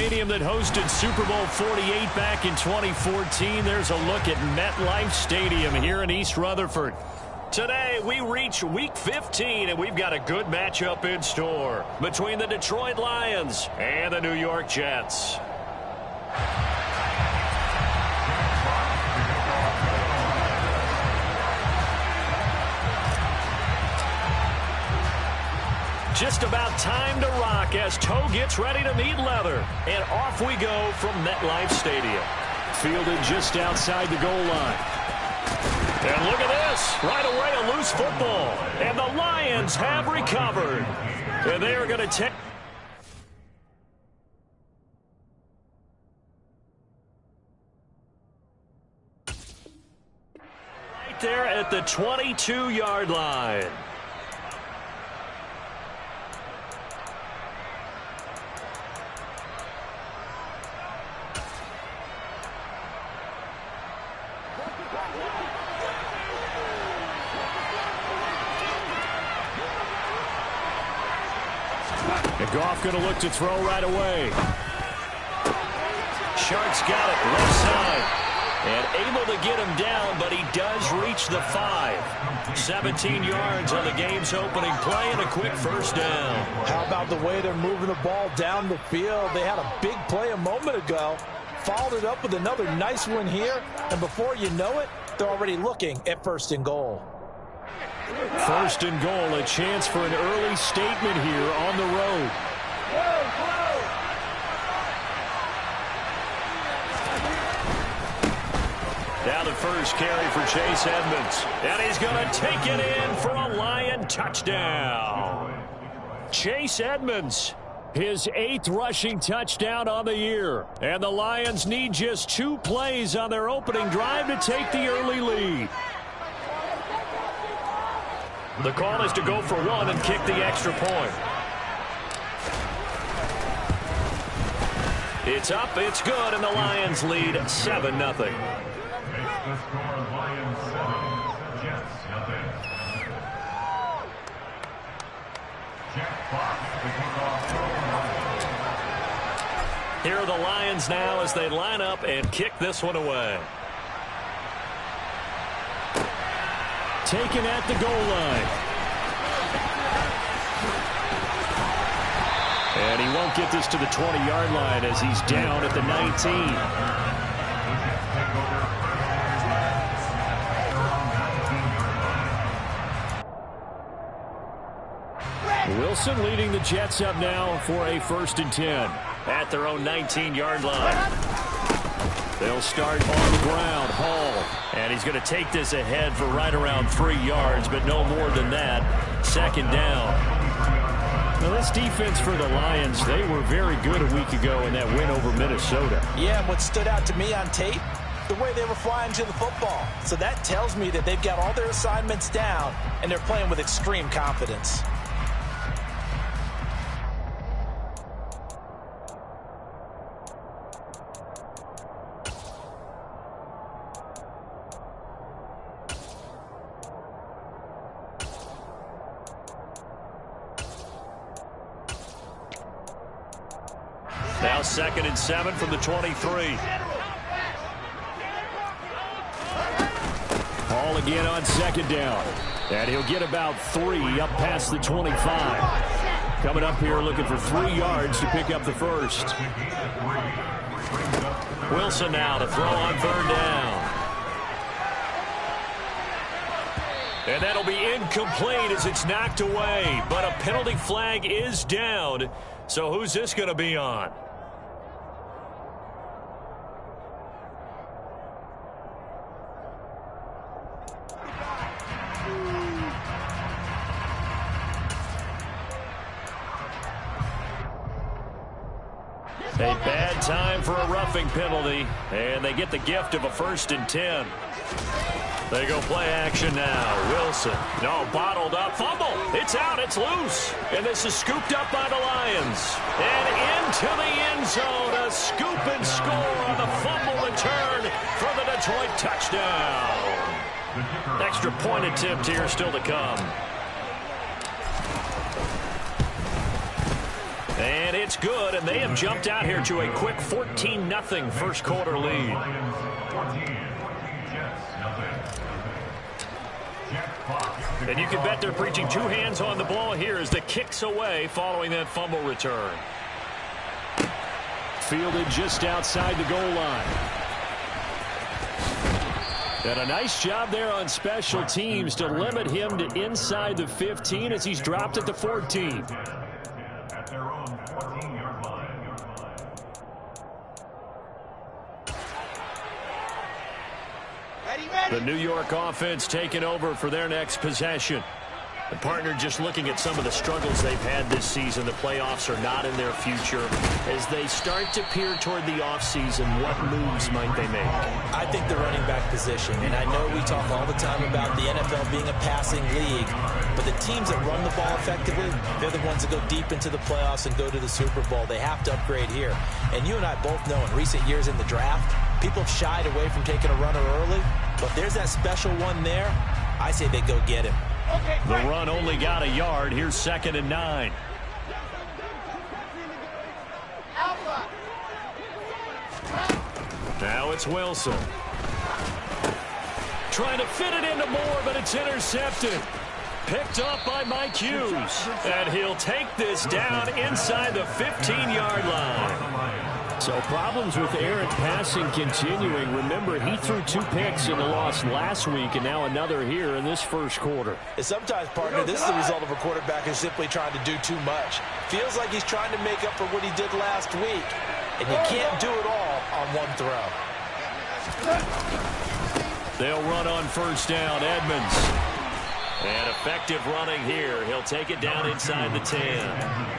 stadium that hosted Super Bowl 48 back in 2014. There's a look at MetLife Stadium here in East Rutherford. Today, we reach Week 15, and we've got a good matchup in store between the Detroit Lions and the New York Jets. Just about time to rock as toe gets ready to meet leather. And off we go from MetLife Stadium. Fielded just outside the goal line. And look at this. Right away, a loose football. And the Lions have recovered. And they are going to take... right there at the 22-yard line. And Goff going to look to throw right away. Sharks got it left side. And able to get him down, but he does reach the 5. 17 yards on the game's opening play and a quick first down. How about the way they're moving the ball down the field? They had a big play a moment ago. Followed it up with another nice one here. And before you know it, they're already looking at 1st and goal. 1st and goal, a chance for an early statement here on the road. Down the first carry for Chase Edmonds. And he's going to take it in for a Lion touchdown. Chase Edmonds, his 8th rushing touchdown on the year. And the Lions need just 2 plays on their opening drive to take the early lead. The call is to go for 1 and kick the extra point. It's up, it's good, and the Lions lead 7-0. Here are the Lions now as they line up and kick this one away. Taken at the goal line. And he won't get this to the 20-yard line as he's down at the 19. Wilson leading the Jets up now for a 1st and 10 at their own 19-yard line. They'll start on the ground. Hall. And he's going to take this ahead for right around 3 yards, but no more than that. 2nd down. Now, this defense for the Lions, they were very good a week ago in that win over Minnesota. Yeah, and what stood out to me on tape, the way they were flying to the football. So that tells me that they've got all their assignments down, and they're playing with extreme confidence. Now 2nd and 7 from the 23. Hall again on 2nd down. And he'll get about 3 up past the 25. Coming up here looking for 3 yards to pick up the 1st. Wilson now to throw on 3rd down. And that'll be incomplete as it's knocked away. But a penalty flag is down. So who's this going to be on? A bad time for a roughing penalty, and they get the gift of a 1st and 10. They go play action now. Wilson, no, bottled up, fumble. It's out, it's loose. And this is scooped up by the Lions. And into the end zone, a scoop and score on the fumble return for the Detroit touchdown. Extra point attempt here still to come. And it's good, and they have jumped out here to a quick 14-0 first quarter lead. And you can bet they're preaching two hands on the ball here as the kick's away following that fumble return. Fielded just outside the goal line. And a nice job there on special teams to limit him to inside the 15 as he's dropped at the 14. The New York offense taking over for their next possession. The partner just looking at some of the struggles they've had this season. The playoffs are not in their future. As they start to peer toward the offseason, what moves might they make? I think the running back position, and I know we talk all the time about the NFL being a passing league, but the teams that run the ball effectively, they're the ones that go deep into the playoffs and go to the Super Bowl. They have to upgrade here. And you and I both know in recent years in the draft, people have shied away from taking a runner early, but there's that special one there. I say they go get him. The run only got a yard. Here's 2nd and 9. Now it's Wilson. Trying to fit it into Moore, but it's intercepted. Picked up by Mike Hughes. And he'll take this down inside the 15-yard line. So problems with errant passing continuing. Remember, he threw 2 picks in the loss last week, and now another here in this first quarter. And sometimes, partner, this is the result of a quarterback who's simply trying to do too much. Feels like he's trying to make up for what he did last week, and you can't do it all on one throw. They'll run on first down. Edmonds. And effective running here. He'll take it down inside the 10.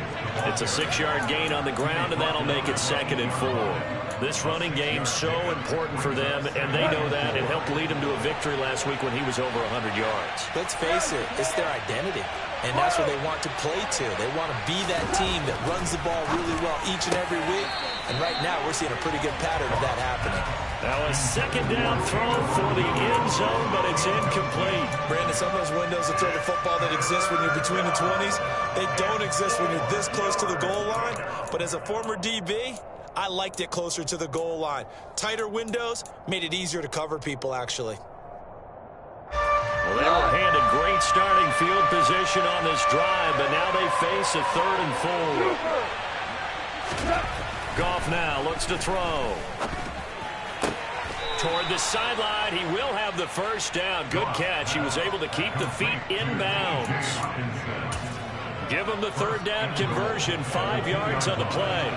It's a 6-yard gain on the ground, and that'll make it 2nd and 4. This running game so important for them, and they know that. It helped lead them to a victory last week when he was over 100 yards. Let's face it, it's their identity, and that's what they want to play to. They want to be that team that runs the ball really well each and every week, and right now we're seeing a pretty good pattern of that happening. Now a 2nd down throw for the end zone, but it's incomplete. Brandon, some of those windows to throw the football that exist when you're between the 20s, they don't exist when you're this close to the goal line. But as a former DB, I liked it closer to the goal line. Tighter windows made it easier to cover people, actually. Well, they were handed great starting field position on this drive, but now they face a 3rd and 4. Goff now looks to throw. Toward the sideline, he will have the first down. Good catch. He was able to keep the feet inbounds. Give him the 3rd down conversion. 5 yards on the play.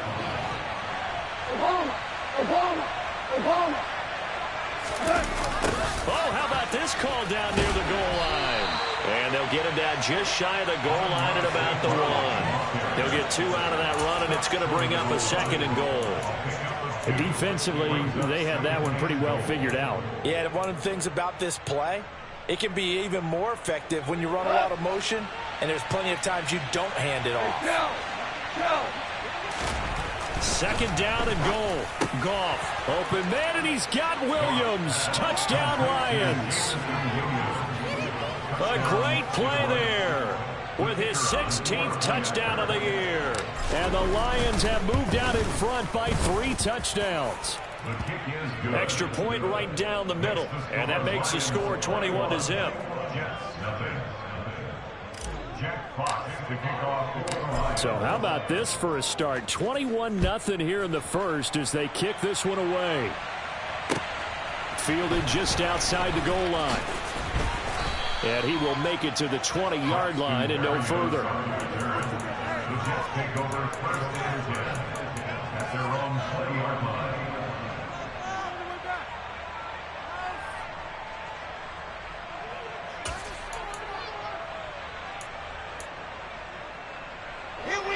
Oh, how about this call down near the goal line? And they'll get him down just shy of the goal line at about the 1. They'll get 2 out of that run, and it's going to bring up a 2nd and goal. Defensively, they had that one pretty well figured out. Yeah, and one of the things about this play, it can be even more effective when you run a lot of motion, and there's plenty of times you don't hand it off. 2nd down and goal. Goff. Open man, and he's got Williams. Touchdown, Lions. A great play there with his 16th touchdown of the year. And the Lions have moved out in front by 3 touchdowns. Extra point right down the middle, and that makes the score 21-0. So how about this for a start? 21-0 here in the first as they kick this one away. Fielded just outside the goal line. And he will make it to the 20-yard line and no further.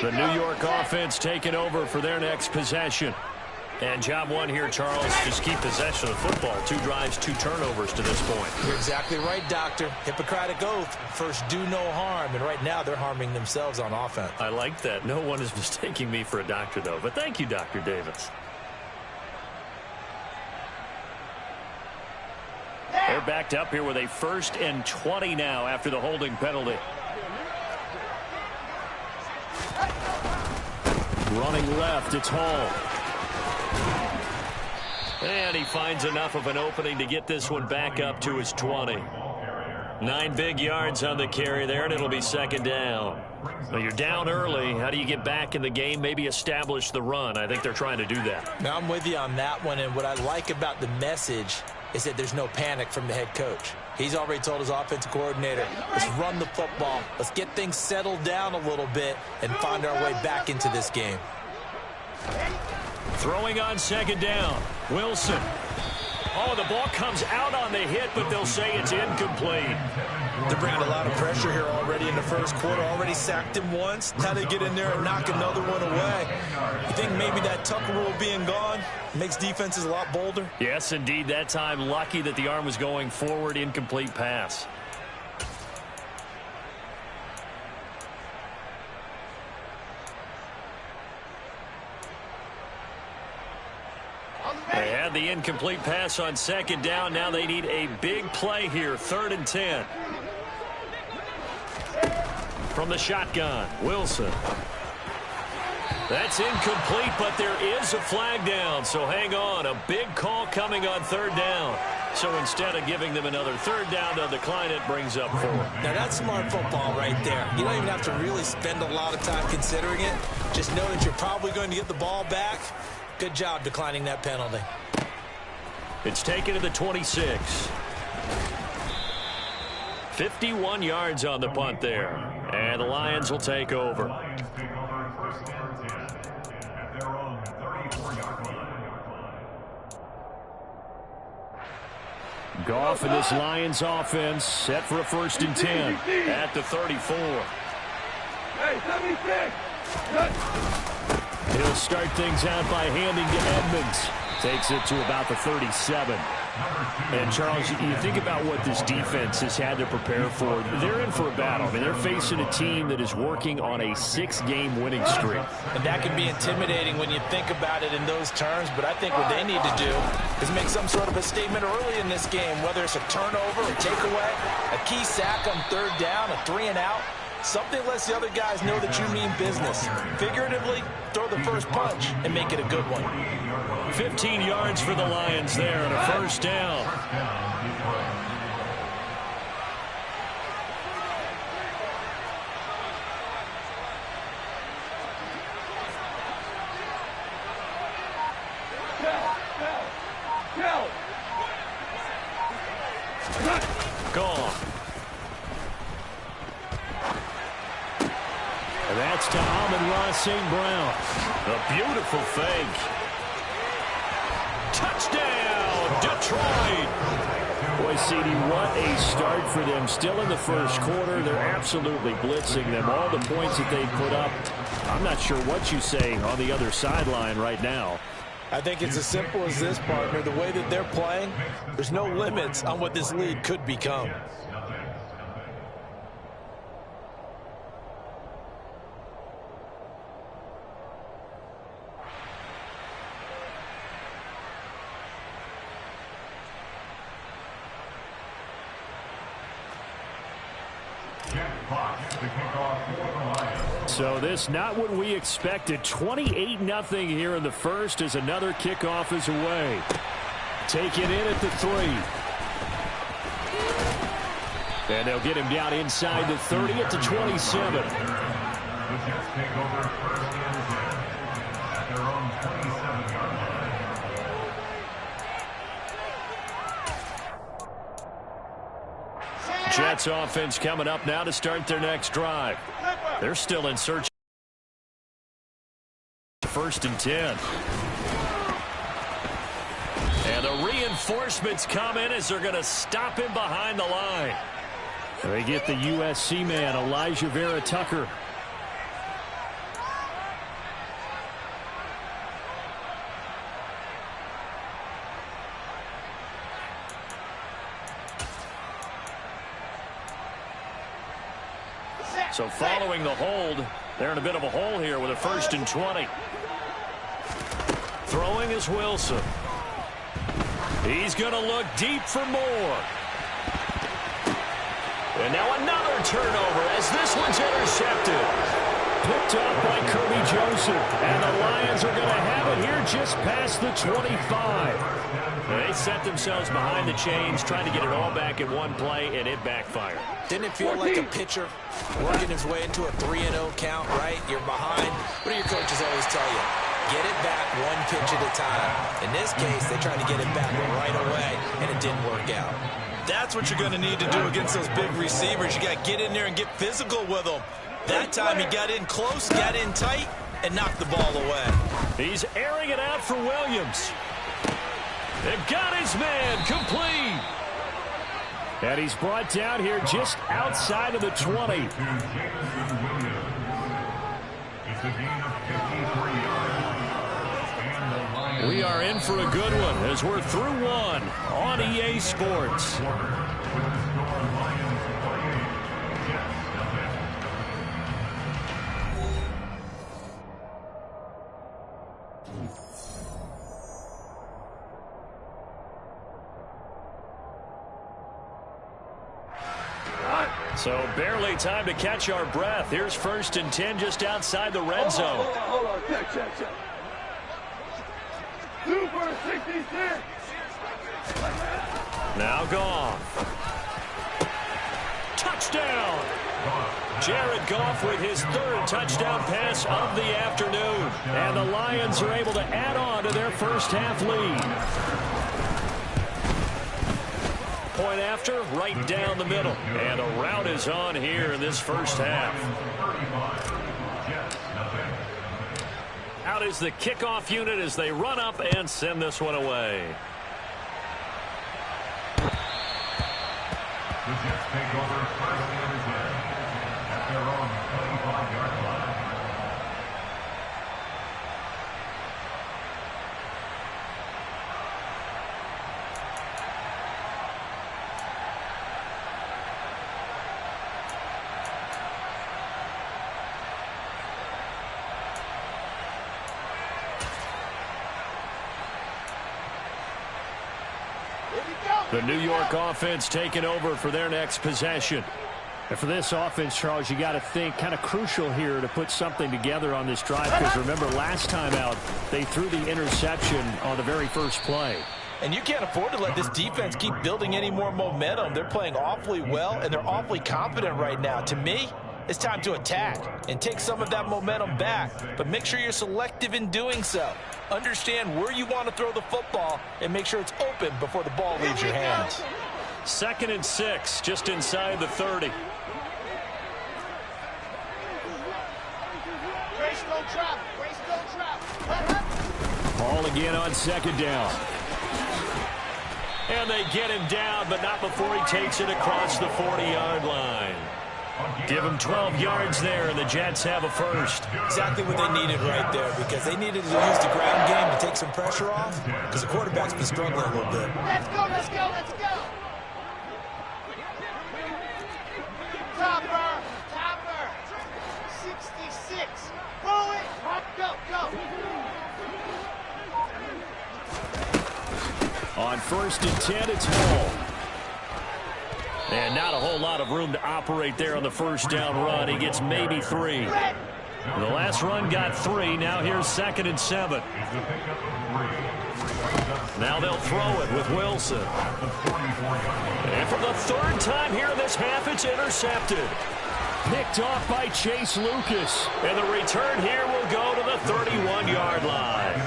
The New York offense taking over for their next possession. And job one here, Charles, just keep possession of the football. 2 drives, 2 turnovers to this point. You're exactly right, Doctor. Hippocratic oath. First, do no harm. And right now, they're harming themselves on offense. I like that. No one is mistaking me for a doctor, though. But thank you, Dr. Davis. They're backed up here with a 1st and 20 now after the holding penalty. Running left, it's Hall. And he finds enough of an opening to get this one back up to his 20. 9 big yards on the carry there, and it'll be second down. Well, you're down early. How do you get back in the game, maybe establish the run? I think they're trying to do that. Now, I'm with you on that one, and what I like about the message is that there's no panic from the head coach. He's already told his offensive coordinator, let's run the football. Let's get things settled down a little bit and find our way back into this game. Throwing on second down. Wilson. Oh, the ball comes out on the hit, but they'll say it's incomplete. They're bringing a lot of pressure here already in the first quarter. Already sacked him once. Now they get in there and knock another one away. You think maybe that Tucker rule being gone makes defenses a lot bolder? Yes, indeed. That time, lucky that the arm was going forward. Incomplete pass. They had the incomplete pass on second down. Now they need a big play here. 3rd and 10. From the shotgun, Wilson. That's incomplete, but there is a flag down. So hang on. A big call coming on 3rd down. So instead of giving them another 3rd down to decline it, brings up 4. Now that's smart football right there. You don't even have to really spend a lot of time considering it. Just know that you're probably going to get the ball back. Good job declining that penalty. It's taken to the 26. 51 yards on the punt there. And the Lions will take over. Goff and this Lions offense set for a 1st and 10. At the 34. Hey, 76. He'll start things out by handing to Edmonds. Takes it to about the 37. And, Charles, you think about what this defense has had to prepare for. They're in for a battle. I mean, they're facing a team that is working on a 6-game winning streak. And that can be intimidating when you think about it in those terms, but I think what they need to do is make some sort of a statement early in this game, whether it's a turnover, a takeaway, a key sack on 3rd down, a 3-and-out. Something lets the other guys know that you mean business. Figuratively, throw the first punch and make it a good one. 15 yards for the Lions there and a 1st down. Gone. And that's to Amon-Ra St. Brown. A beautiful fake. Touchdown, Detroit. Boy, CD, what a start for them. Still in the first quarter. They're absolutely blitzing them. All the points that they put up, I'm not sure what you say on the other sideline right now. I think it's as simple as this, partner. The way that they're playing, there's no limits on what this lead could become. So this not what we expected. 28-0 here in the first as another kickoff is away. Take it in at the 3. And they'll get him down inside the 30 at the 27. Jets offense coming up now to start their next drive. They're still in search. 1st and 10. And the reinforcements come in as they're going to stop him behind the line. They get the USC man, Elijah Vera Tucker. So following the hold, they're in a bit of a hole here with a 1st and 20. Throwing is Wilson. He's going to look deep for more. And now another turnover as this one's intercepted. Picked up by Kirby Joseph. And the Lions are going to have it here just past the 25. They set themselves behind the chains, trying to get it all back in one play, and it backfired. Didn't it feel like a pitcher working his way into a 3-0 count, right? You're behind. What do your coaches always tell you? Get it back one pitch at a time. In this case, they tried to get it back right away, and it didn't work out. That's what you're going to need to do against those big receivers. You got to get in there and get physical with them. That time he got in close, got in tight, and knocked the ball away. He's airing it out for Williams. They've got his man complete. And he's brought down here just outside of the 20. We are in for a good one as we're through one on EA Sports. So barely time to catch our breath. Here's 1st and 10 just outside the red zone. Hold on. Check. Super 66. Now gone. Touchdown. Jared Goff with his 3rd touchdown pass of the afternoon. And the Lions are able to add on to their first half lead. Point after, right down the middle. And a rout is on here in this first half. Out is the kickoff unit as they run up and send this one away. The Jets take over 1st and 10 at their own 25-yard line. The New York offense taking over for their next possession. And for this offense, Charles, you got to think kind of crucial here to put something together on this drive, because remember last time out they threw the interception on the very first play. And you can't afford to let this defense keep building any more momentum. They're playing awfully well, and they're awfully confident right now. To me, it's time to attack and take some of that momentum back, but make sure you're selective in doing so. Understand where you want to throw the football and make sure it's open before the ball leaves your hands. 2nd and 6, just inside the 30. Ball again on 2nd down. And they get him down, but not before he takes it across the 40-yard line. Give him 12 yards there, and the Jets have a first. Exactly what they needed right there, because they needed to use the ground game to take some pressure off, because the quarterback's been struggling a little bit. Let's go. Topper. 66. Throw it. Go. On 1st and 10, it's Hall. And not a whole lot of room to operate there on the first down run. He gets maybe 3. The last run got 3. Now here's 2nd and 7. Now they'll throw it with Wilson. And for the 3rd time here in this half, it's intercepted. Picked off by Chase Lucas. And the return here will go to the 31-yard line.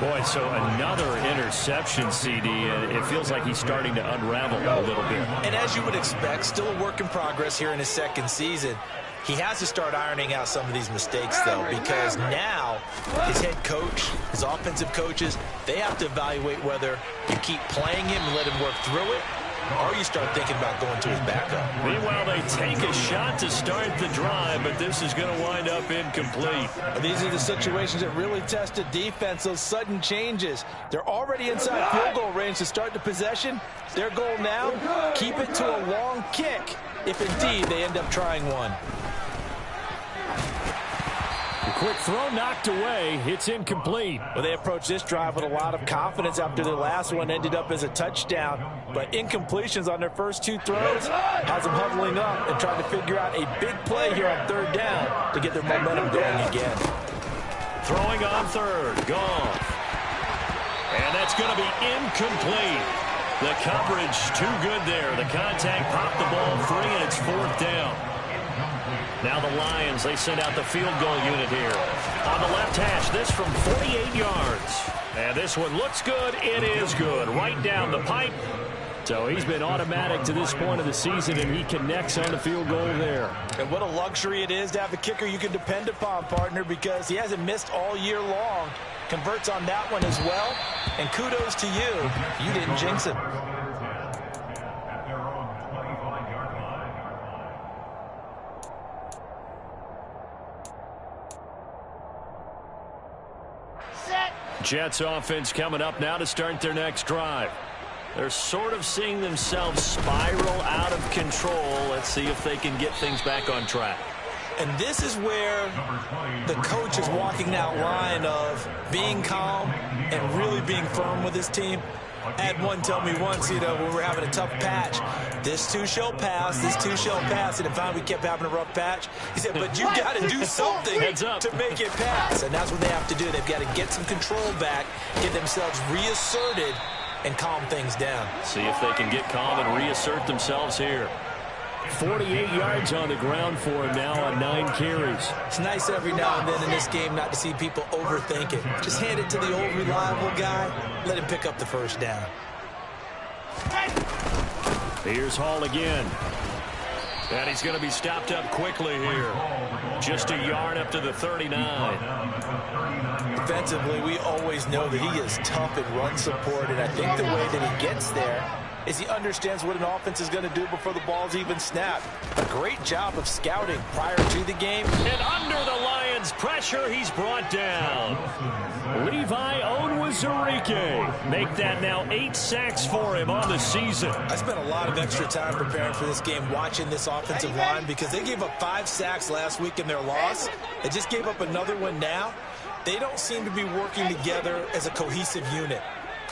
Boy, so another interception, CD, and it feels like he's starting to unravel a little bit. And as you would expect, still a work in progress here in his 2nd season. He has to start ironing out some of these mistakes, though, because now his head coach, his offensive coaches, they have to evaluate whether you keep playing him and let him work through it, or you start thinking about going to his backup. Meanwhile, they take a shot to start the drive, but this is going to wind up incomplete. These are the situations that really test a defense, those sudden changes. They're already inside field goal range to start the possession. Their goal now, keep it to a long kick, if indeed they end up trying one. The Quick throw knocked away. It's incomplete. Well, they approached this drive with a lot of confidence after their last one ended up as a touchdown. But incompletions on their first 2 throws has them huddling up and trying to figure out a big play here on 3rd down to get their momentum going again. Throwing on 3rd. Gone. And that's going to be incomplete. The coverage too good there. The contact popped the ball free, and it's 4th down. Now the Lions, they send out the field goal unit here. On the left hash, this from 48 yards. And this one looks good. It is good. Right down the pipe. So he's been automatic to this point of the season, and he connects on the field goal there. And what a luxury it is to have a kicker you can depend upon, partner, because he hasn't missed all year long. Converts on that one as well. And kudos to you. You didn't jinx him. Jets offense coming up now to start their next drive. They're sort of seeing themselves spiral out of control. Let's see if they can get things back on track. And this is where the coach is walking that line of being calm and really being firm with his team. I had one tell me once, when we were having a tough patch, this too shall pass, this too shall pass, and finally we kept having a rough patch. He said, but you got to do something to make it pass, and that's what they have to do. They've got to get some control back, get themselves reasserted, and calm things down. See if they can get calm and reassert themselves here. 48 yards on the ground for him now on 9 carries. It's nice every now and then in this game not to see people overthink it. Just hand it to the old reliable guy. Let him pick up the 1st down. Here's Hall again. And he's going to be stopped up quickly here. Just a yard up to the 39. Defensively, we always know that he is tough in run support, and I think the way that he gets there is he understands what an offense is going to do before the ball's even snapped. A great job of scouting prior to the game. And under the Lions' pressure, he's brought down. Levi Onwuzurike. Make that now 8 sacks for him on the season. I spent a lot of extra time preparing for this game, watching this offensive line, because they gave up 5 sacks last week in their loss. They just gave up another one now. They don't seem to be working together as a cohesive unit.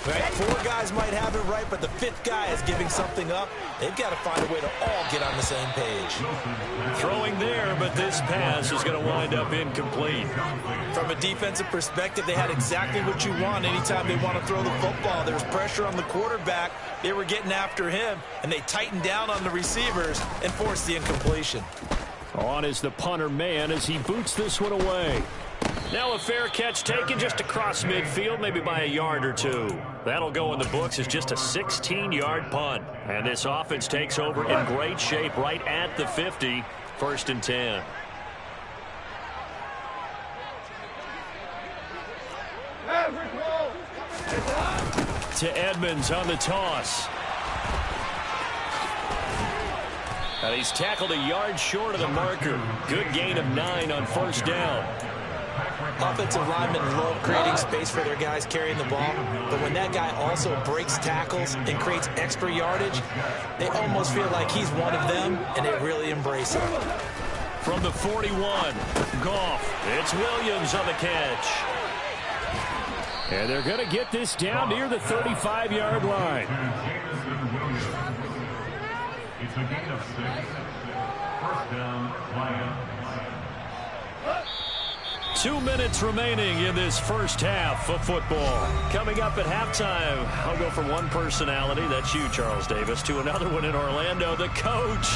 Right? 4 guys might have it right, but the 5th guy is giving something up. They've got to find a way to all get on the same page. Throwing there, but this pass is going to wind up incomplete. From a defensive perspective, they had exactly what you want anytime they want to throw the football. There was pressure on the quarterback. They were getting after him, and they tightened down on the receivers and forced the incompletion. On is the punter man as he boots this one away. Now a fair catch taken just across midfield, maybe by a yard or 2. That'll go in the books as just a 16-yard punt. And this offense takes over in great shape right at the 50, 1st and 10. To Edmonds on the toss. And he's tackled a yard short of the marker. Good gain of 9 on 1st down. Offensive linemen love creating space for their guys carrying the ball, but when that guy also breaks tackles and creates extra yardage, they almost feel like he's one of them, and they really embrace him. From the 41, Goff. It's Williams on the catch. And they're going to get this down near the 35-yard line. It's a gain of 6. 1st down, Lions. 2 minutes remaining in this first half of football. Coming up at halftime, I'll go from one personality, that's you, Charles Davis, to another one in Orlando, the coach.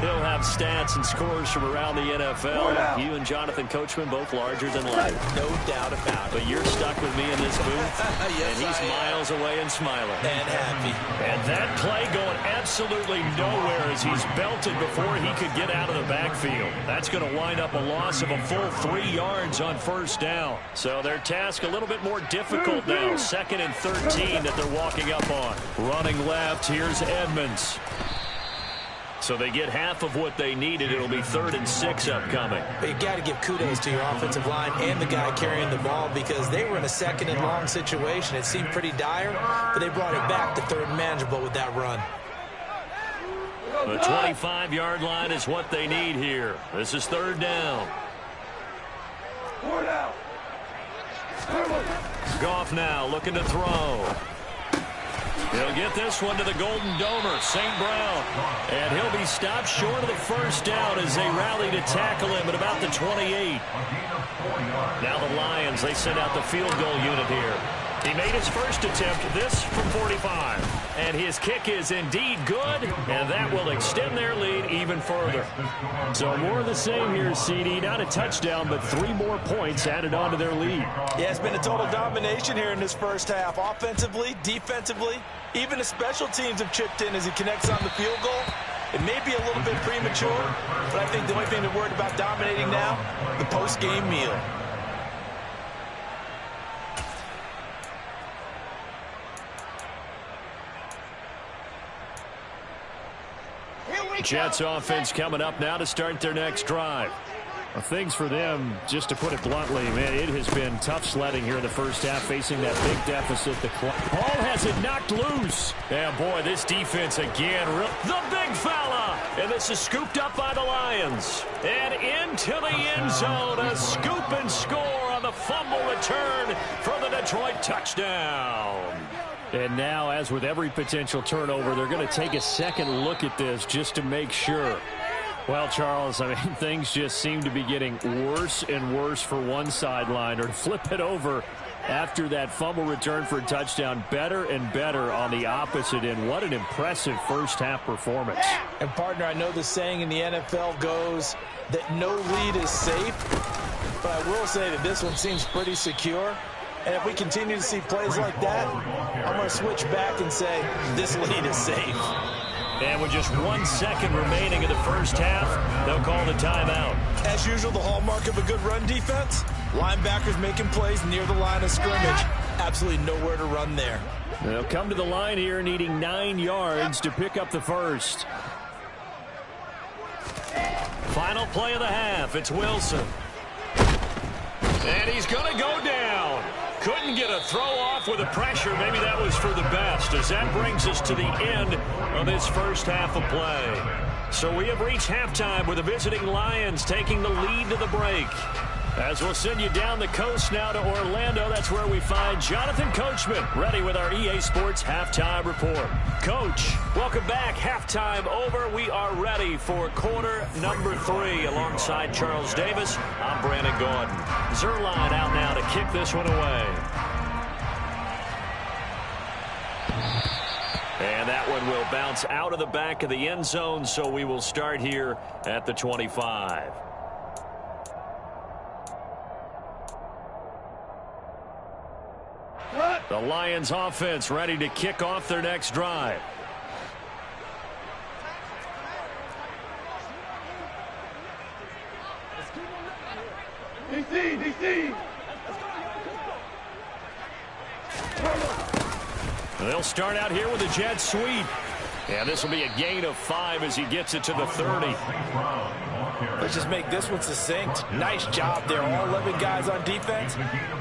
He'll have stats and scores from around the NFL. You and Jonathan Coachman, both larger than life. No doubt about it. But you're stuck with me in this booth, yes, and he's miles away and smiling. And happy. And that play going absolutely nowhere as he's belted before he could get out of the backfield. That's going to wind up a loss of a full 3 yards on 1st down. So their task a little bit more difficult now. 2nd and 13 that they're walking up on. Running left, here's Edmonds. So they get half of what they needed. It'll be 3rd and 6 upcoming. But you got to give kudos to your offensive line and the guy carrying the ball, because they were in a 2nd and long situation. It seemed pretty dire, but they brought it back to 3rd and manageable with that run. The 25-yard line is what they need here. This is 3rd down. Goff now looking to throw. He'll get this one to the Golden Domer, St. Brown. And he'll be stopped short of the first down as they rally to tackle him at about the 28. Now the Lions, they send out the field goal unit here. He made his first attempt, this from 45. And his kick is indeed good, and that will extend their lead even further. So more of the same here, CD. Not a touchdown, but 3 more points added on to their lead. Yeah, it's been a total domination here in this first half. Offensively, defensively, even the special teams have chipped in as he connects on the field goal. It may be a little bit premature, but I think the only thing they're worried about dominating now, the post-game meal. Jets offense coming up now to start their next drive. Well, things for them, just to put it bluntly, man, it has been tough sledding here in the first half, facing that big deficit. The ball has it knocked loose. Yeah, boy, this defense again. The big fella. And this is scooped up by the Lions. And into the end zone. A scoop and score on the fumble return for the Detroit touchdown. And now, as with every potential turnover, they're going to take a second look at this just to make sure. Well, Charles, I mean, things just seem to be getting worse and worse for one sideline. Or to flip it over after that fumble return for a touchdown, better and better on the opposite end. What an impressive first-half performance. And, partner, I know the saying in the NFL goes that no lead is safe, but I will say that this one seems pretty secure. And if we continue to see plays like that, I'm going to switch back and say this lead is safe. And with just 1 second remaining in the first half, they'll call the timeout. As usual, the hallmark of a good run defense, linebackers making plays near the line of scrimmage. Absolutely nowhere to run there. They'll come to the line here needing 9 yards to pick up the first. Final play of the half. It's Wilson. And he's going to go down. Couldn't get a throw off with the pressure. Maybe that was for the best, as that brings us to the end of this first half of play. So we have reached halftime with the visiting Lions taking the lead to the break. As we'll send you down the coast now to Orlando, that's where we find Jonathan Coachman ready with our EA Sports Halftime Report. Coach, welcome back. Halftime over. We are ready for quarter number 3 alongside Charles Davis. I'm Brandon Gordon. Zerline out now to kick this one away. And that one will bounce out of the back of the end zone, so we will start here at the 25. The Lions offense ready to kick off their next drive. DC. They'll start out here with a jet sweep. And this will be a gain of 5 as he gets it to the 30. Let's just make this one succinct. Nice job there. All 11 guys on defense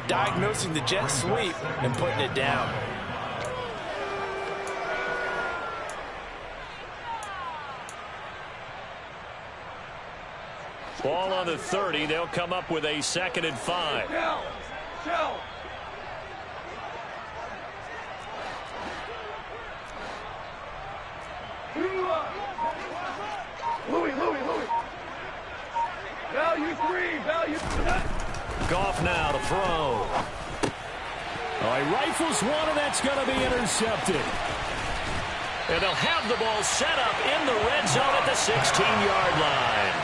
diagnosing the jet sweep and putting it down. Ball on the 30. They'll come up with a 2nd and 5. Shell. Louis. Value 3. Goff now to throw. He rifles one, and that's going to be intercepted. And they'll have the ball set up in the red zone at the 16-yard line.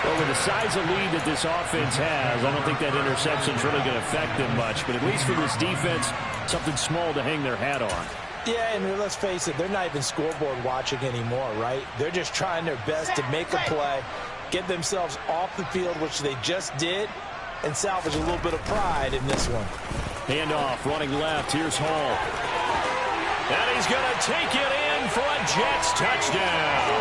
Well, with the size of lead that this offense has, I don't think that interception's really going to affect them much. But at least for this defense, something small to hang their hat on. Yeah, and let's face it, they're not even scoreboard watching anymore, right? They're just trying their best to make a play, get themselves off the field, which they just did, and salvage a little bit of pride in this one. Handoff, running left. Here's Hall. And he's going to take it in for a Jets touchdown.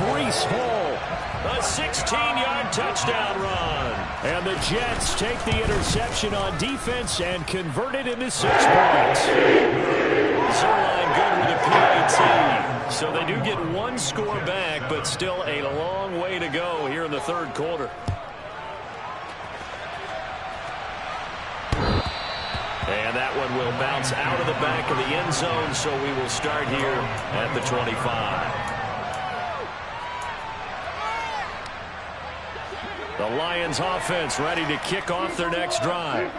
Breece Hall. A 16-yard touchdown run. And the Jets take the interception on defense and convert it into 6 points. Zerline good with a PAT. So they do get 1 score back, but still a long way to go here in the 3rd quarter. And that one will bounce out of the back of the end zone, so we will start here at the 25. The Lions offense ready to kick off their next drive.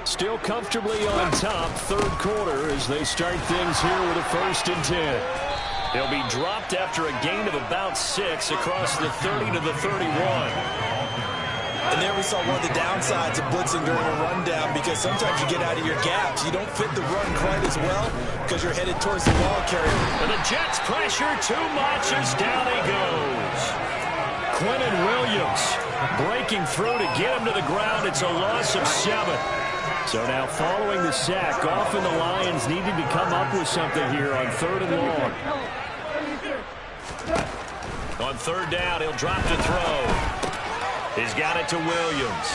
Still comfortably on top, third quarter, as they start things here with a 1st and 10. He'll be dropped after a gain of about 6 across the 30 to the 31. And there we saw one of the downsides of blitzing during a rundown, because sometimes you get out of your gaps. You don't fit the run quite as well because you're headed towards the ball carrier. And the Jets pressure too much as down he goes. Quinnen Williams breaking through to get him to the ground. It's a loss of 7. So now following the sack, Goff and the Lions needed to come up with something here on 3rd and long. On 3rd down, he'll drop to throw. He's got it to Williams.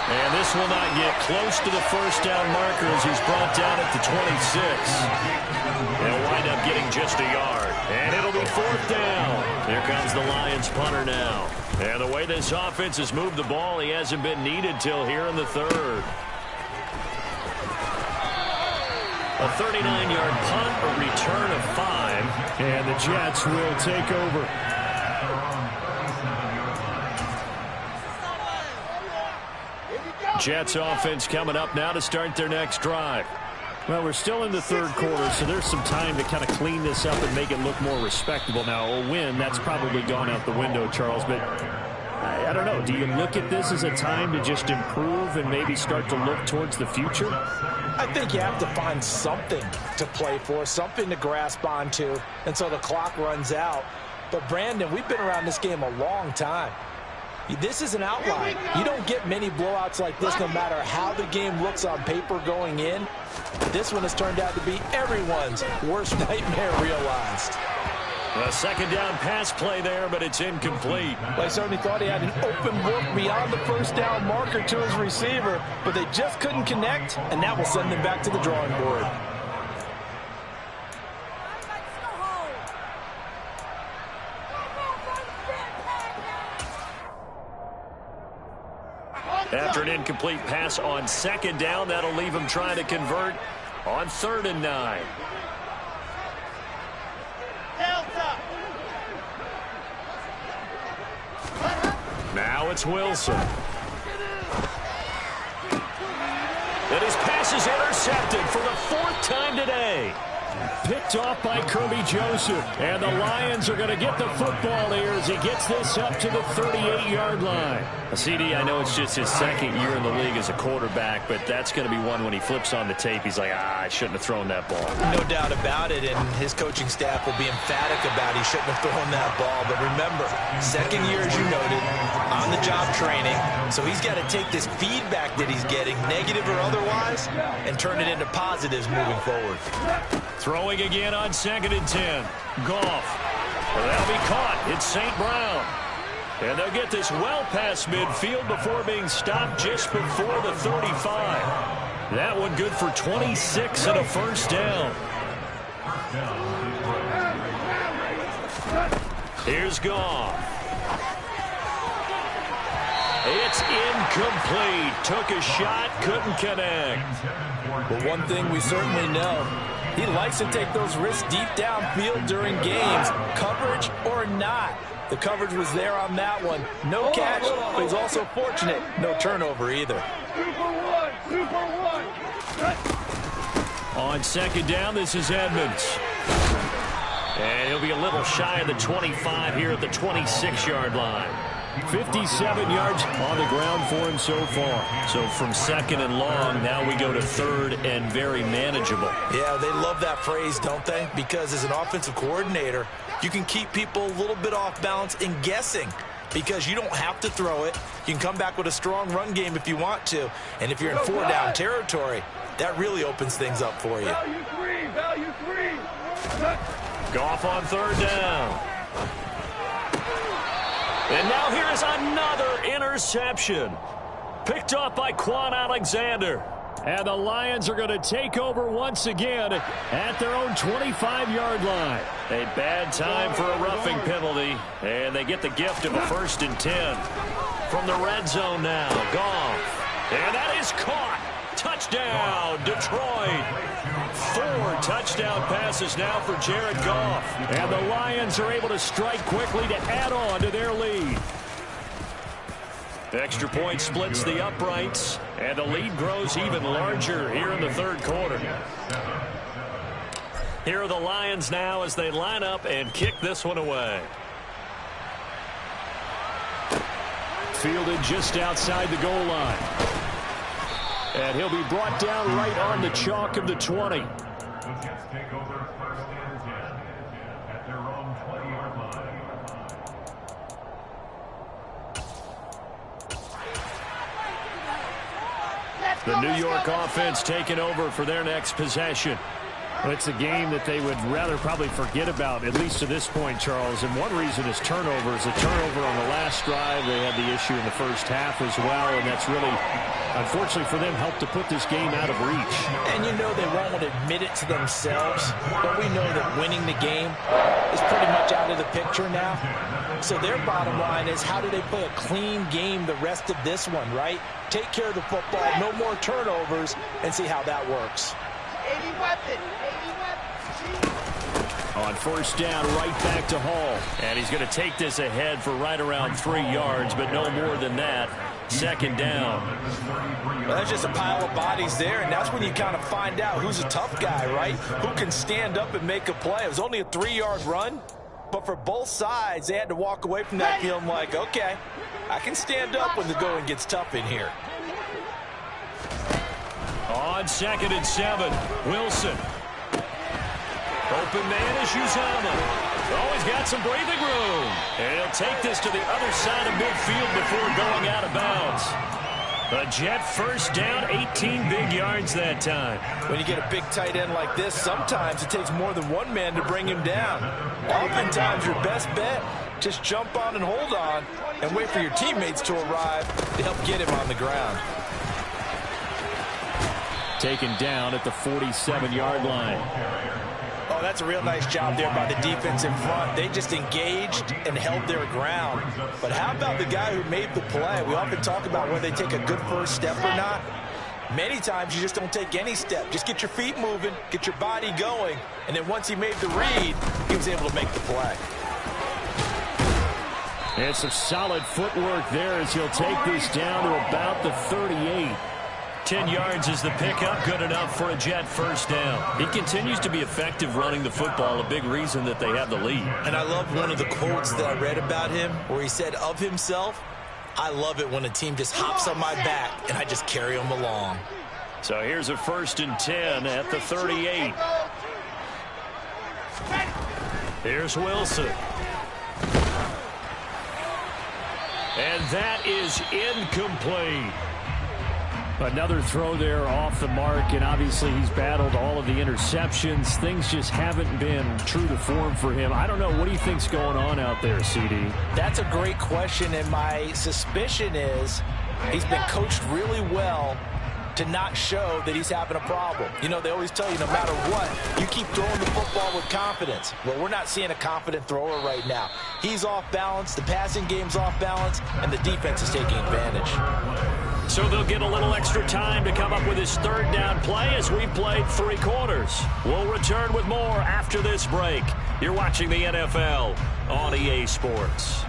And this will not get close to the 1st down marker as he's brought down at the 26. He'll wind up getting just a yard. And it'll be 4th down. Here comes the Lions punter now. And the way this offense has moved the ball, he hasn't been needed till here in the 3rd. A 39-yard punt, a return of 5. And the Jets will take over. Jets offense coming up now to start their next drive. Well, we're still in the 3rd quarter, so there's some time to kind of clean this up and make it look more respectable. Now, a win, that's probably gone out the window, Charles, but I don't know. Do you look at this as a time to just improve and maybe start to look towards the future? I think you have to find something to play for, something to grasp onto, until the clock runs out. But, Brandon, we've been around this game a long time. This is an outlier. You don't get many blowouts like this no matter how the game looks on paper going in. This one has turned out to be everyone's worst nightmare realized. A 2nd down pass play there, but it's incomplete. They certainly thought he had an open look beyond the 1st down marker to his receiver, but they just couldn't connect, and that will send them back to the drawing board. After an incomplete pass on 2nd down, that'll leave him trying to convert on 3rd and 9. Now it's Wilson. And his pass is intercepted for the 4th time today. Picked off by Kirby Joseph. And the Lions are going to get the football here as he gets this up to the 38-yard line. CD, I know it's just his 2nd year in the league as a quarterback, but that's going to be one when he flips on the tape. He's like, I shouldn't have thrown that ball. No doubt about it, and his coaching staff will be emphatic about he shouldn't have thrown that ball. But remember, 2nd year, as you noted, on-the-job training. So he's got to take this feedback that he's getting, negative or otherwise, and turn it into positives moving forward. Throwing again on 2nd and 10. Goff. That'll be caught. It's St. Brown. And they'll get this well past midfield before being stopped just before the 35. That one good for 26 and a 1st down. Here's Goff. It's incomplete. Took a shot, couldn't connect. But one thing we certainly know, he likes to take those risks deep downfield during games, coverage or not. The coverage was there on that one. No catch, but he's also fortunate. No turnover either. On 2nd down, this is Edmonds. And he'll be a little shy of the 25 here at the 26-yard line. 57 yards on the ground for him so far. So from 2nd and long, now we go to 3rd and very manageable. Yeah, they love that phrase, don't they? Because as an offensive coordinator, you can keep people a little bit off balance and guessing because you don't have to throw it. You can come back with a strong run game if you want to. And if you're in 4-down territory, that really opens things up for you. Value three. Goff on 3rd down. And now here is another interception. Picked off by Quan Alexander. And the Lions are going to take over once again at their own 25-yard line. A bad time for a roughing penalty. And they get the gift of a 1st and 10. From the red zone now, Goff. And that is caught. touchdown, Detroit. 4 touchdown passes now for Jared Goff. And the Lions are able to strike quickly to add on to their lead. Extra point splits the uprights, and the lead grows even larger here in the third quarter. Here are the Lions now as they line up and kick this one away. Fielded just outside the goal line. And he'll be brought down right on the chalk of the 20. The Jets take over 1st and 10 at their own 20-yard line. The New York offense taking over for their next possession. Well, it's a game that they would rather probably forget about, at least to this point, Charles. And one reason is turnovers. A turnover on the last drive. They had the issue in the first half as well, and that's really, unfortunately for them, helped to put this game out of reach. And you know they won't admit it to themselves, but we know that winning the game is pretty much out of the picture now. So their bottom line is, how do they play a clean game the rest of this one, right? Take care of the football, no more turnovers, and see how that works. 80 weapon. On first down, right back to Hall. And he's going to take this ahead for right around 3 yards, but no more than that. Second down. Well, that's just a pile of bodies there, and that's when you kind of find out who's a tough guy, right? Who can stand up and make a play. It was only a 3-yard run, but for both sides, they had to walk away from that feeling like, okay, I can stand up when the going gets tough in here. On 2nd and 7, Wilson. Open man is Uzama. Oh, he's got some breathing room. And he'll take this to the other side of midfield before going out of bounds. A Jet first down, 18 big yards that time. When you get a big tight end like this, sometimes it takes more than one man to bring him down. Oftentimes, your best bet, just jump on and hold on and wait for your teammates to arrive to help get him on the ground. Taken down at the 47-yard line. Oh, that's a real nice job there by the defense in front. They just engaged and held their ground. But how about the guy who made the play? We often talk about whether they take a good first step or not. Many times you just don't take any step. Just get your feet moving, get your body going, and then once he made the read, he was able to make the play. And some solid footwork there as he'll take this down to about the 38. 10 yards is the pickup, good enough for a Jet first down. He continues to be effective running the football, a big reason that they have the lead. And I love one of the quotes that I read about him where he said of himself, I love it when a team just hops on my back and I just carry them along. So here's a 1st and 10 at the 38. Here's Wilson. And that is incomplete. Another throw there off the mark, and obviously he's battled all of the interceptions. Things just haven't been true to form for him. I don't know. What do you think's going on out there, CD? That's a great question, and my suspicion is he's been coached really well to not show that he's having a problem. You know, they always tell you no matter what, you keep throwing the football with confidence. Well, we're not seeing a confident thrower right now. He's off balance, the passing game's off balance, and the defense is taking advantage. So they'll get a little extra time to come up with his 3rd down play as we've played 3 quarters. We'll return with more after this break. You're watching the NFL on EA Sports.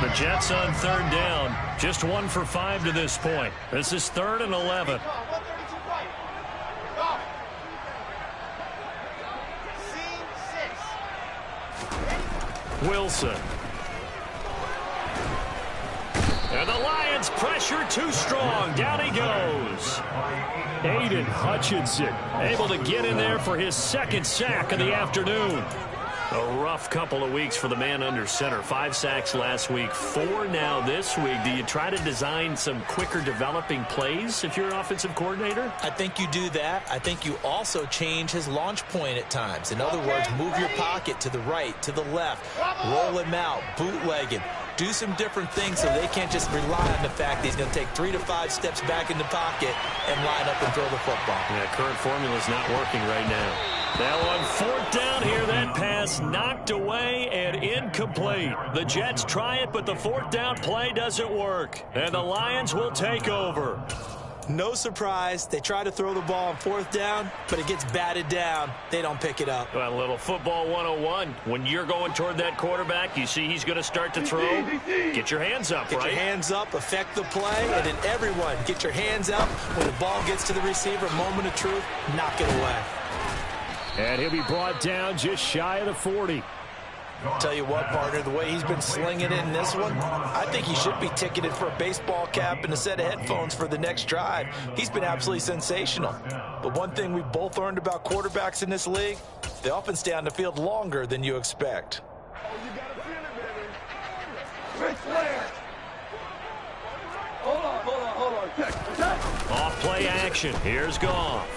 The Jets on 3rd down, just 1 for 5 to this point. This is 3rd and 11. Wilson. And the Lions pressure too strong. Down he goes. Aiden Hutchinson able to get in there for his 2nd sack of the afternoon. A rough couple of weeks for the man under center. 5 sacks last week, 4 now this week. Do you try to design some quicker developing plays if you're an offensive coordinator? I think you do that. I think you also change his launch point at times. In other words, move your pocket to the right, to the left, roll him out, bootleg him. do some different things so they can't just rely on the fact that he's going to take 3 to 5 steps back in the pocket and line up and throw the football. Yeah, current formula is not working right now. Now on fourth down here, that pass knocked away and incomplete. The Jets try it, but the fourth down play doesn't work. And the Lions will take over. No surprise, they try to throw the ball on fourth down, but it gets batted down. They don't pick it up. Well, a little football 101. When you're going toward that quarterback, you see he's going to start to throw. Get your hands up, Get right? your hands up, affect the play, and then everyone get your hands up. When the ball gets to the receiver, moment of truth, knock it away. And he'll be brought down just shy of the 40. Tell you what, partner, the way he's been slinging it in this one, I think he should be ticketed for a baseball cap and a set of headphones for the next drive. He's been absolutely sensational. But one thing we both learned about quarterbacks in this league, they often stay on the field longer than you expect. Oh, you gotta feel it, baby. Ric Flair. Hold on. Check. Off play action. Here's Goff.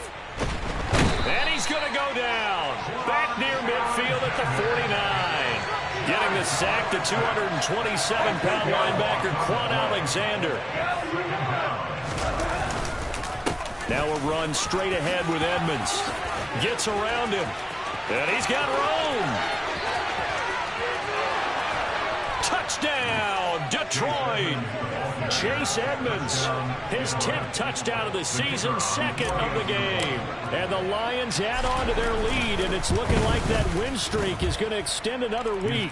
And he's going to go down. Back near midfield at the 49. Getting the sack, the 227-pound linebacker, Quan Alexander. Now a run straight ahead with Edmonds. Gets around him. And he's got Rome. Touchdown, Detroit. Chase Edmonds, his 10th touchdown of the season, second of the game. And the Lions add on to their lead, and it's looking like that win streak is going to extend another week.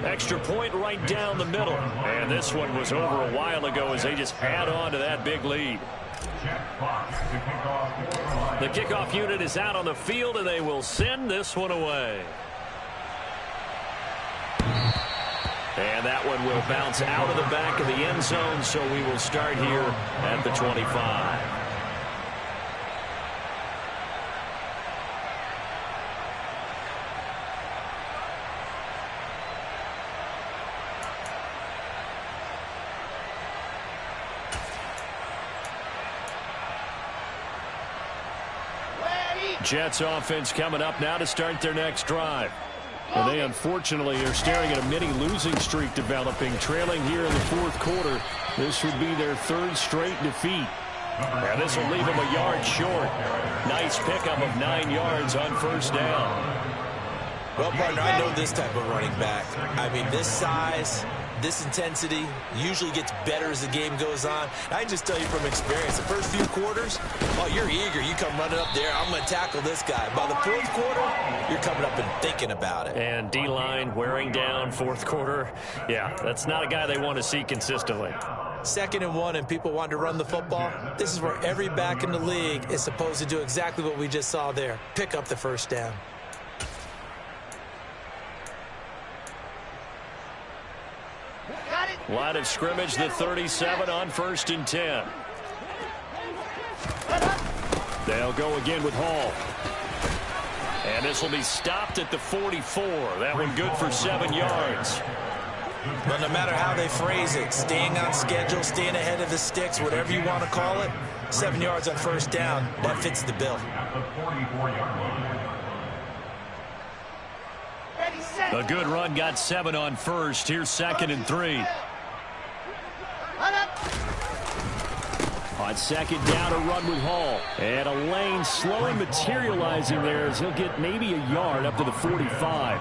Extra point right down the middle. And this one was over a while ago as they just add on to that big lead. The kickoff unit is out on the field, and they will send this one away. And that one will bounce out of the back of the end zone, so we will start here at the 25. Jets offense coming up now to start their next drive. And they unfortunately are staring at a mini losing streak developing, trailing here in the fourth quarter. This would be their third straight defeat. And this will leave them a yard short. Nice pickup of 9 yards on first down. Well, partner, I know this type of running back. I mean, this size, this intensity usually gets better as the game goes on. I can just tell you from experience, the first few quarters, oh, you're eager. You come running up there, I'm going to tackle this guy. By the fourth quarter, you're coming up and thinking about it. And D-line wearing down fourth quarter. Yeah, that's not a guy they want to see consistently. 2nd and 1 and people want to run the football. This is where every back in the league is supposed to do exactly what we just saw there. Pick up the first down. Line of scrimmage, the 37 on 1st and 10. They'll go again with Hall. And this will be stopped at the 44. That one good for 7 yards. But no matter how they phrase it, staying on schedule, staying ahead of the sticks, whatever you want to call it, 7 yards on first down, that fits the bill. A good run got 7 on first. Here's 2nd and 3. On 2nd down, a run with Hall. And a lane slowly materializing there as he'll get maybe a yard up to the 45.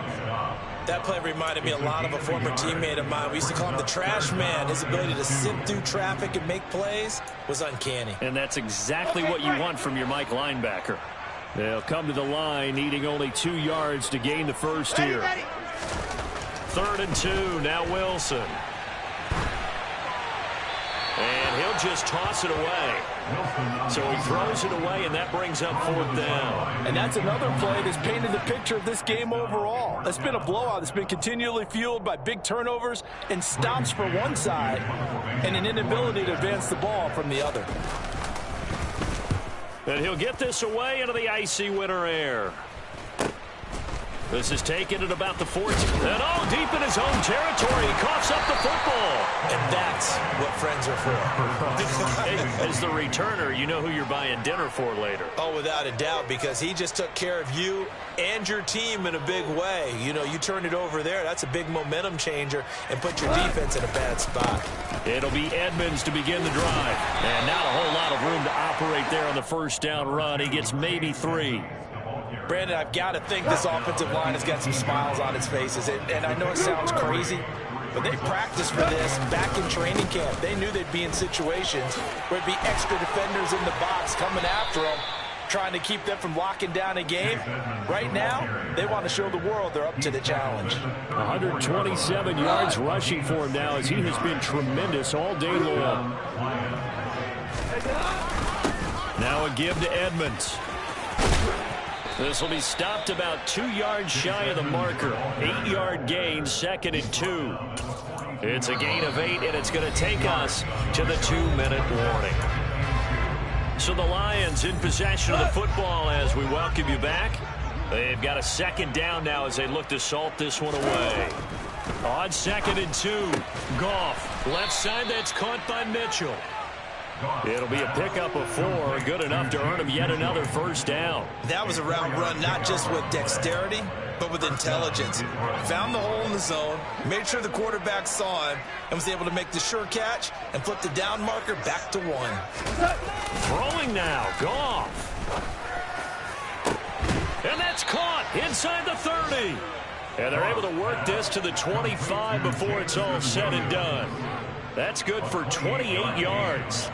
That play reminded me a lot of a former teammate of mine. We used to call him the trash man. His ability to sift through traffic and make plays was uncanny. And that's exactly what you want from your Mike linebacker. They'll come to the line, needing only 2 yards to gain the first here. 3rd and 2, now Wilson. And he'll just toss it away. So he throws it away, and that brings up 4th down. And that's another play that's painted the picture of this game overall. It's been a blowout. It's been continually fueled by big turnovers and stops for one side and an inability to advance the ball from the other. And he'll get this away into the icy winter air. This is taken at about the 14. And deep in his own territory, he coughs up the football. And that's what friends are for. Hey, as the returner, you know who you're buying dinner for later. Oh, without a doubt, because he just took care of you and your team in a big way. You know, you turn it over there, that's a big momentum changer and put your defense in a bad spot. It'll be Edmonds to begin the drive. And not a whole lot of room to operate there on the first down run. He gets maybe 3. Brandon, I've got to think this offensive line has got some smiles on its faces. And I know it sounds crazy, but they practiced for this back in training camp. They knew they'd be in situations where it'd be extra defenders in the box coming after them, trying to keep them from locking down a game. Right now, they want to show the world they're up to the challenge. 127 yards rushing for him now as he has been tremendous all day long. Now a give to Edmonds. This will be stopped about 2 yards shy of the marker. 8-yard gain, 2nd and 2. It's a gain of 8, and it's going to take us to the 2-minute warning. So the Lions in possession of the football as we welcome you back. They've got a 2nd down now as they look to salt this one away. On 2nd and 2, Goff. Left side, that's caught by Mitchell. It'll be a pickup of 4, good enough to earn him yet another first down. That was a route run not just with dexterity, but with intelligence. Found the hole in the zone, made sure the quarterback saw him, and was able to make the sure catch and flip the down marker back to 1. Throwing now, Goff. And that's caught inside the 30. And they're able to work this to the 25 before it's all said and done. That's good for 28 yards.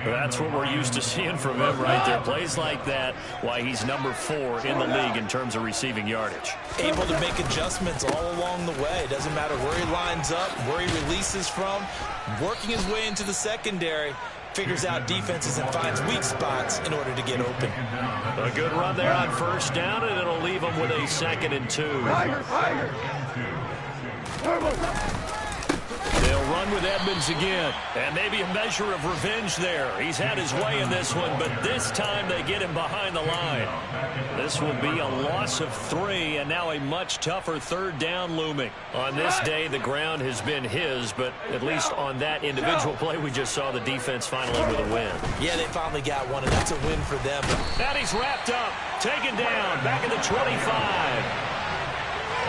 That's what we're used to seeing from him right there. Plays like that, why he's number 4 in the league in terms of receiving yardage. Able to make adjustments all along the way. Doesn't matter where he lines up, where he releases from. Working his way into the secondary. Figures out defenses and finds weak spots in order to get open. A good run there on first down, and it'll leave him with a 2nd and 2. They'll run with Edmonds again. And maybe a measure of revenge there. He's had his way in this one, but this time they get him behind the line. This will be a loss of 3, and now a much tougher 3rd down looming. On this day, the ground has been his, but at least on that individual play, we just saw the defense finally with a win. Yeah, they finally got one, and that's a win for them. And he's wrapped up, taken down, back at the 25.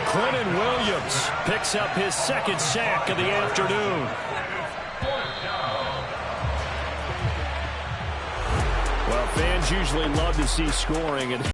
Clinton Williams picks up his 2nd sack of the afternoon. Well, fans usually love to see scoring, and